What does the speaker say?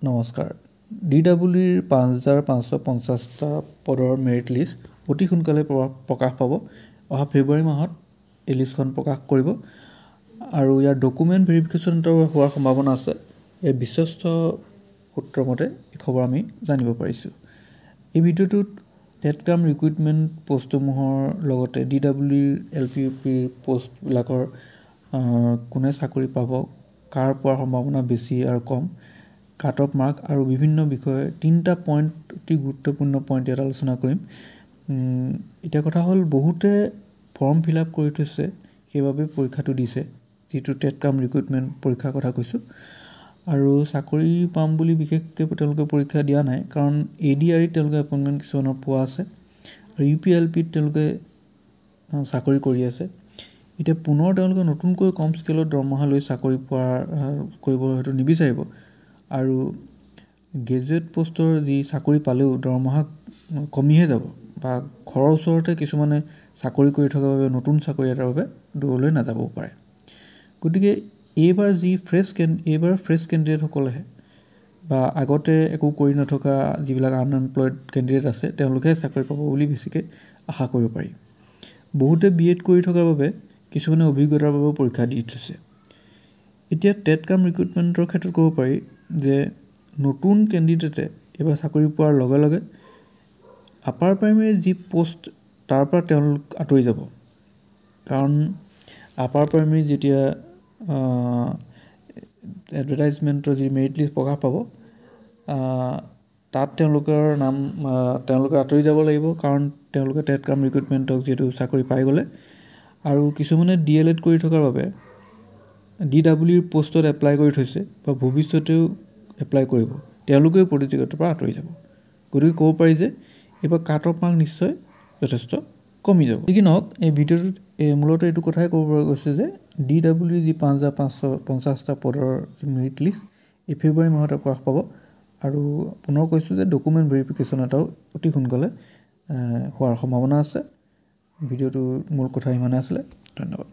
নমস্কাৰ DWৰ 5550টা পদৰ merit list অতি সোনকালে প্ৰকাশ পাব অহা ফেব্ৰুৱাৰী মাহত এই লিষ্টখন প্ৰকাশ কৰিব আৰু ইয়াৰ ডকুমেণ্ট ভেৰিফিকেশ্যন হোৱাৰ সম্ভাৱনা আছে এই বিশ্বস্ত সূত্ৰৰ মতে এই খবৰ আমি জানিব পাৰিছোঁ এই ভিডিঅ'টোত টেটক্ৰাম ৰিক্ৰুইটমেণ্ট পোষ্টসমূহৰ লগতে DWৰ LPUPৰ পোষ্টবিলাকৰ কোনে চাকৰি পাব কাৰ পোৱাৰ সম্ভাৱনা বেছি আৰু কম কাট অফ মাৰ্ক আৰু বিভিন্ন বিষয়ে তিনিটা পইণ্ট অতি গুৰুত্বপূৰ্ণ পইণ্ট ইয়াত আলোচনা কৰিম এটা কথা হ'ল বহুতে ফৰ্ম ফিল আপ কৰি থৈছে সেইবাবে পৰীক্ষাটো দিছে যিটো টেটক্ৰাম ৰিক্ৰুইটমেণ্ট পৰীক্ষাৰ কথা কৈছোঁ আৰু চাকৰি পাম বুলি বিশেষকৈ তেওঁলোকে পৰীক্ষা দিয়া নাই কাৰণ ADRত তেওঁলোকে এপইণ্টমেণ্ট কিছুমানৰ পোৱা আছে আৰু UPLPত তেওঁলোকে চাকৰি কৰি আছে এতিয়া পুনৰ তেওঁলোকে নতুনকৈ কম স্কেলত দৰমহা লৈ চাকৰি কৰিব হয়তো নিবিচাৰিব আৰু গ্ৰেজুৱেট পোষ্টৰ যি চাকৰি পালেও দৰমহা কমিহে যাব বা ঘৰৰ ওচৰতে কিছুমানে চাকৰি কৰি থকাৰ বাবে নতুন চাকৰি এটাৰ বাবে দূৰলৈ নাযাবও পাৰে গতিকে এইবাৰ ফ্ৰেছ কেণ্ডিডেটসকলেহে বা আগতে একো কৰি নথকা যিবিলাক আনএমপ্লয়ড কেণ্ডিডেট আছে তেওঁলোকে চাকৰি পাব বুলি বেছিকৈ আশা কৰিব পাৰি বহুতে BEd কৰি থকাৰ বাবে কিছুমানে অভিজ্ঞতাৰ বাবে পৰীক্ষা দি থৈছে এতিয়া টেটক্ৰাম ৰিক্ৰুইটমেণ্টৰ ক্ষেত্ৰত ক'ব পাৰি যে নতুন কেণ্ডিডেটে এইবাৰ চাকৰি পোৱাৰ লগে লগে আপাৰ প্ৰাইমেৰী যি পোষ্ট তাৰ পৰা তেওঁলোক আঁতৰি যাব কাৰণ আপাৰ প্ৰাইমেৰী যেতিয়া এডভাৰটাইজমেণ্টৰ যি মেৰিট লিষ্ট প্ৰকাশ পাব তাত তেওঁলোকৰ নাম তেওঁলোকে আঁতৰি যাব লাগিব কাৰণ তেওঁলোকে টেটক্ৰাম ৰিক্ৰুইটমেণ্টক যিহেতু চাকৰি পাই গ'লে আৰু কিছুমানে DLED কৰি থকাৰ বাবে DWৰ পোষ্টত এপ্লাই কৰি থৈছে বা ভৱিষ্যতেও এপ্লাই কৰিব তেওঁলোকেও প্ৰতিযোগিতাৰ পৰা আঁতৰি যাব গতিকে ক'ব পাৰি যে এইবাৰ কাট অফ মাৰ্ক নিশ্চয় যথেষ্ট কমি যাব কি নহওক এই ভিডিঅ'টোত মূলতঃ এইটো কথাই ক'ব পৰা গৈছে যে DWৰ যি 5550টা পদৰ মেৰিট লিষ্ট এই ফেব্ৰুৱাৰী মাহতে প্ৰকাশ পাব আৰু পুনৰ কৈছোঁ যে ডকুমেণ্ট ভেৰিফিকেশ্যন এটাও অতি সোনকালে হোৱাৰ সম্ভাৱনা আছে ভিডিঅ'টোৰ মূল কথা ইমানে আছিলে ধন্যবাদ